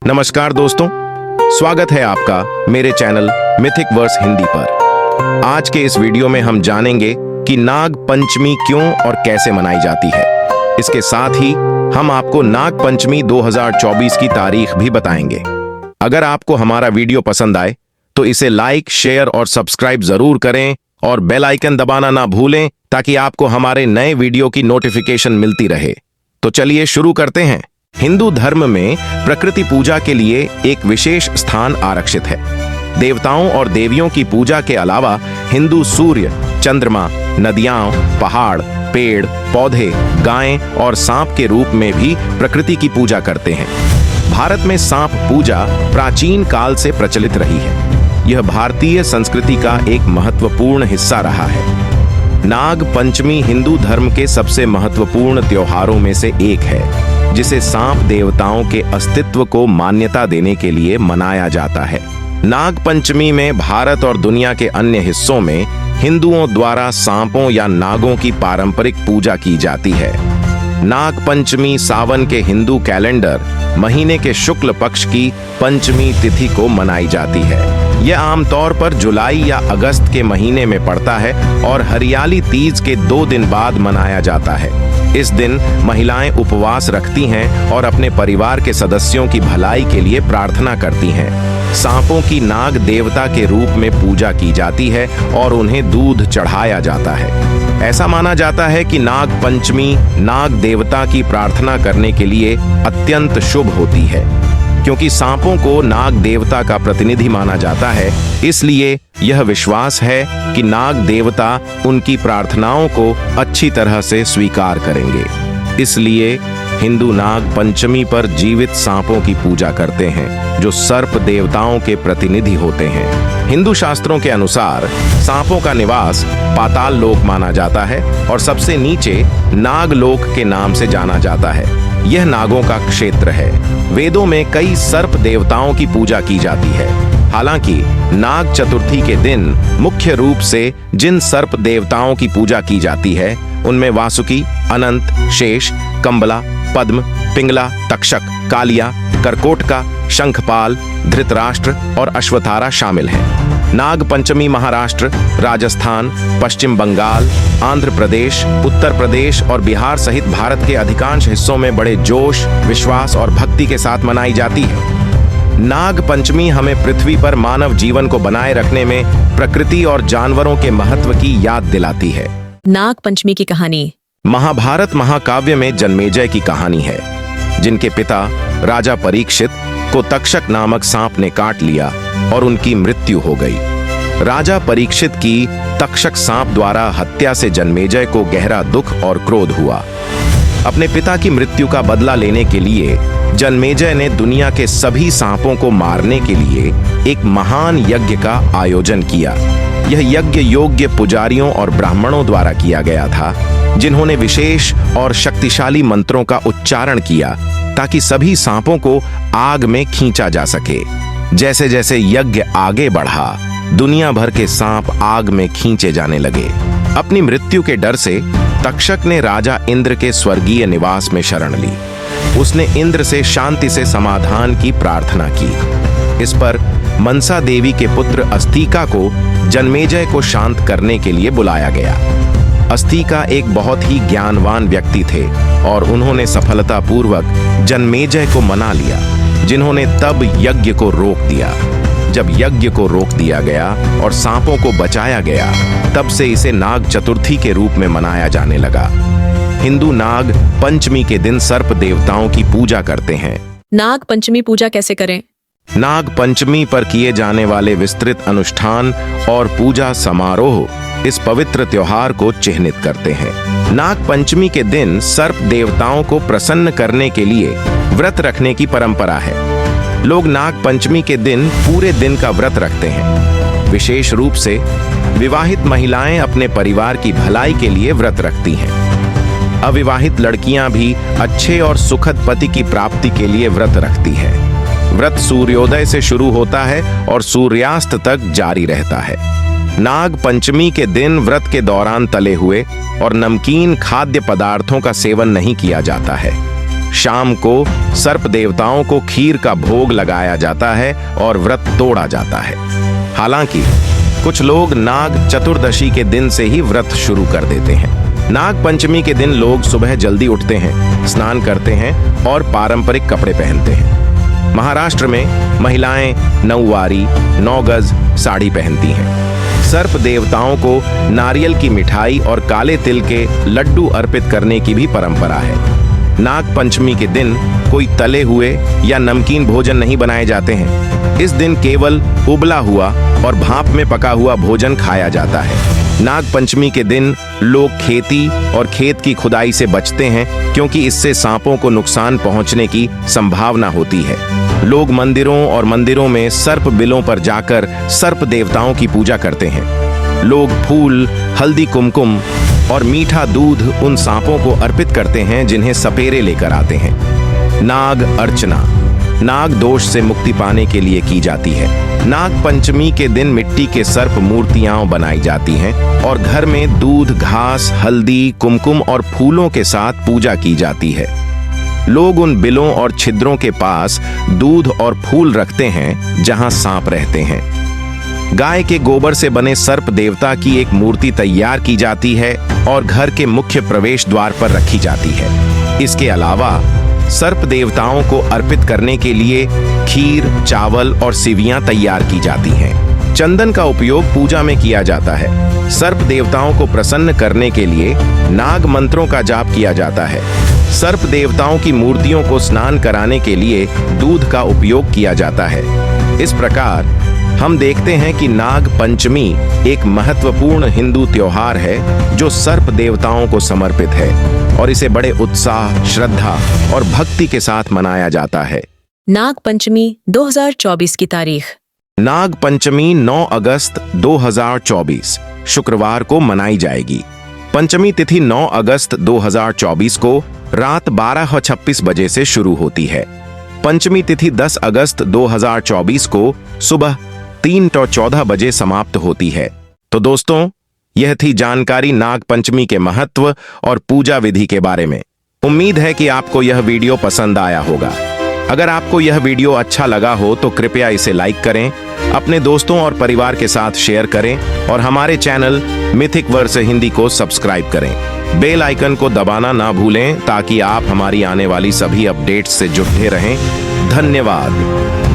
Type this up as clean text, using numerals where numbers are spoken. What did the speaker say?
नमस्कार दोस्तों, स्वागत है आपका मेरे चैनल मिथिक वर्स हिंदी पर। आज के इस वीडियो में हम जानेंगे कि नाग पंचमी क्यों और कैसे मनाई जाती है। इसके साथ ही हम आपको नाग पंचमी 2024 की तारीख भी बताएंगे। अगर आपको हमारा वीडियो पसंद आए तो इसे लाइक, शेयर और सब्सक्राइब जरूर करें और बेल आइकन दबाना ना भूलें ताकि आपको हमारे नए वीडियो की नोटिफिकेशन मिलती रहे। तो चलिए शुरू करते हैं। हिंदू धर्म में प्रकृति पूजा के लिए एक विशेष स्थान आरक्षित है। देवताओं और देवियों की पूजा के अलावा हिंदू सूर्य, चंद्रमा, नदियां, पहाड़, पेड़, पौधे, गायें और सांप के रूप में भी प्रकृति की पूजा करते हैं। भारत में सांप पूजा प्राचीन काल से प्रचलित रही है। यह भारतीय संस्कृति का एक महत्वपूर्ण हिस्सा रहा है। नाग पंचमी हिंदू धर्म के सबसे महत्वपूर्ण त्योहारों में से एक है, जिसे सांप देवताओं के अस्तित्व को मान्यता देने के लिए मनाया जाता है। नाग पंचमी में भारत और दुनिया के अन्य हिस्सों में हिंदुओं द्वारा सांपों या नागों की पारंपरिक पूजा की जाती है। नाग पंचमी सावन के हिंदू कैलेंडर महीने के शुक्ल पक्ष की पंचमी तिथि को मनाई जाती है। यह आमतौर पर जुलाई या अगस्त के महीने में पड़ता है और हरियाली तीज के 2 दिन बाद मनाया जाता है। इस दिन महिलाएं उपवास रखती हैं और अपने परिवार के सदस्यों की भलाई के लिए प्रार्थना करती हैं। सांपों की नाग देवता के रूप में पूजा की जाती है और उन्हें दूध चढ़ाया जाता है। ऐसा माना जाता है कि नाग पंचमी नाग देवता की प्रार्थना करने के लिए अत्यंत शुभ होती है। क्योंकि सांपों को नाग देवता का प्रतिनिधि माना जाता है, इसलिए यह विश्वास है कि नाग देवता उनकी प्रार्थनाओं को अच्छी तरह से स्वीकार करेंगे। इसलिए हिंदू नाग पंचमी पर जीवित सांपों की पूजा करते हैं, जो सर्प देवताओं के प्रतिनिधि होते हैं। हिंदू शास्त्रों के अनुसार सांपों का निवास पाताल लोक माना जाता है और सबसे नीचे नागलोक के नाम से जाना जाता है। यह नागों का क्षेत्र है। वेदों में कई सर्प देवताओं की पूजा की जाती है। हालांकि नाग चतुर्थी के दिन मुख्य रूप से जिन सर्प देवताओं की पूजा की जाती है उनमें वासुकी, अनंत, शेष, कंबला, पद्म, पिंगला, तक्षक, कालिया, करकोटका, शंखपाल, धृतराष्ट्र और अश्वत्थारा शामिल हैं। नाग पंचमी महाराष्ट्र, राजस्थान, पश्चिम बंगाल, आंध्र प्रदेश, उत्तर प्रदेश और बिहार सहित भारत के अधिकांश हिस्सों में बड़े जोश, विश्वास और भक्ति के साथ मनाई जाती है। नाग पंचमी हमें पृथ्वी पर मानव जीवन को बनाए रखने में प्रकृति और जानवरों के महत्व की याद दिलाती है। नाग पंचमी की कहानी महाभारत महाकाव्य में जन्मेजय की कहानी है, जिनके पिता राजा परीक्षित को तक्षक नामक सांप ने काट लिया और उनकी मृत्यु हो गई। राजा परीक्षित की तक्षक सांप द्वारा हत्या से जन्मेजय को गहरा दुख और क्रोध हुआ। अपने पिता की मृत्यु का बदला लेने के लिए जन्मेजय ने दुनिया के सभी सांपों को मारने के लिए एक महान यज्ञ का आयोजन किया। यह यज्ञ योग्य पुजारियों और ब्राह्मणों द्वारा किया गया था, जिन्होंने विशेष और शक्तिशाली मंत्रों का उच्चारण किया ताकि सभी सांपों को आग में खींचा जा सके। जैसे जैसे यज्ञ आगे बढ़ा, दुनिया भर के सांप आग में खींचे जाने लगे। अपनी मृत्यु के डर से तक्षक ने राजा इंद्र के स्वर्गीय निवास में शरण ली। उसने इंद्र से शांति से समाधान की प्रार्थना की। इस पर मनसा देवी के पुत्र अस्तिका को जन्मेजय को शांत करने के लिए बुलाया गया। अस्तिका एक बहुत ही ज्ञानवान व्यक्ति थे और उन्होंने सफलतापूर्वक जन्मेजय को मना लिया, जिन्होंने तब यज्ञ को रोक दिया। जब यज्ञ को रोक दिया गया और सांपों को बचाया गया, तब से इसे नाग चतुर्थी के रूप में मनाया जाने लगा। हिंदू नाग पंचमी के दिन सर्प देवताओं की पूजा करते हैं। नाग पंचमी पूजा कैसे करें? नाग पंचमी पर किए जाने वाले विस्तृत अनुष्ठान और पूजा समारोह इस पवित्र त्योहार को चिह्नित करते हैं। नाग पंचमी के दिन सर्प देवताओं को प्रसन्न करने के लिए व्रत रखने की परंपरा है। लोग नाग पंचमी के दिन पूरे दिन का व्रत रखते हैं। विशेष रूप से विवाहित महिलाएं अपने परिवार की भलाई के लिए व्रत रखती हैं। अविवाहित लड़कियां भी अच्छे और सुखद पति की प्राप्ति के लिए व्रत रखती हैं। व्रत सूर्योदय से शुरू होता है और सूर्यास्त तक जारी रहता है। नाग पंचमी के दिन व्रत के दौरान तले हुए और नमकीन खाद्य पदार्थों का सेवन नहीं किया जाता है। शाम को सर्प देवताओं को खीर का भोग लगाया जाता है और व्रत तोड़ा जाता है। हालांकि कुछ लोग नाग चतुर्दशी के दिन से ही व्रत शुरू कर देते हैं। नाग पंचमी के दिन लोग सुबह जल्दी उठते हैं, स्नान करते हैं और पारंपरिक कपड़े पहनते हैं। महाराष्ट्र में महिलाएं नौवारी 9 गज साड़ी पहनती हैं। सर्प देवताओं को नारियल की मिठाई और काले तिल के लड्डू अर्पित करने की भी परंपरा है। नाग पंचमी के दिन कोई तले हुए या नमकीन भोजन नहीं बनाए जाते हैं। इस दिन केवल उबला हुआ और भाप में पका हुआ भोजन खाया जाता है। नाग पंचमी के दिन लोग खेती और खेत की खुदाई से बचते हैं, क्योंकि इससे सांपों को नुकसान पहुंचने की संभावना होती है। लोग मंदिरों में सर्प बिलों पर जाकर सर्प देवताओं की पूजा करते हैं। लोग फूल, हल्दी, कुमकुम और मीठा दूध उन सांपों को अर्पित करते हैं जिन्हें सपेरे लेकर आते हैं। नाग अर्चना नाग दोष से मुक्ति पाने के लिए की जाती है। नाग पंचमी के दिन मिट्टी के सर्प मूर्तियां बनाई जाती हैं और घर में दूध, घास, हल्दी, कुमकुम और फूलों के साथ पूजा की जाती है। लोग उन बिलों और छिद्रों के पास दूध और फूल रखते हैं जहां सांप रहते हैं। गाय के गोबर से बने सर्प देवता की एक मूर्ति तैयार की जाती है और घर के मुख्य प्रवेश द्वार पर रखी जाती है। इसके अलावा सर्प देवताओं को अर्पित करने के लिए खीर, चावल और सिवियां तैयार की जाती हैं। चंदन का उपयोग पूजा में किया जाता है। सर्प देवताओं को प्रसन्न करने के लिए नाग मंत्रों का जाप किया जाता है। सर्प देवताओं की मूर्तियों को स्नान कराने के लिए दूध का उपयोग किया जाता है। इस प्रकार हम देखते हैं कि नाग पंचमी एक महत्वपूर्ण हिंदू त्योहार है जो सर्प देवताओं को समर्पित है और इसे बड़े उत्साह, श्रद्धा और भक्ति के साथ मनाया जाता है। नाग पंचमी 2024 की तारीख। नाग पंचमी 9 अगस्त 2024 शुक्रवार को मनाई जाएगी। पंचमी तिथि 9 अगस्त 2024 को रात 12:26 बजे से शुरू होती है। पंचमी तिथि 10 अगस्त 2024 को सुबह 3:14 बजे समाप्त होती है। तो दोस्तों, यह थी जानकारी नाग पंचमी के महत्व और पूजा विधि के बारे में। उम्मीद है कि आपको यह वीडियो पसंद आया होगा। अगर आपको यह वीडियो अच्छा लगा हो तो कृपया इसे लाइक करें, अपने दोस्तों और परिवार के साथ शेयर करें और हमारे चैनल मिथिक वर्स हिंदी को सब्सक्राइब करें। बेल आइकन को दबाना ना भूलें ताकि आप हमारी आने वाली सभी अपडेट्स से जुड़े रहें। धन्यवाद।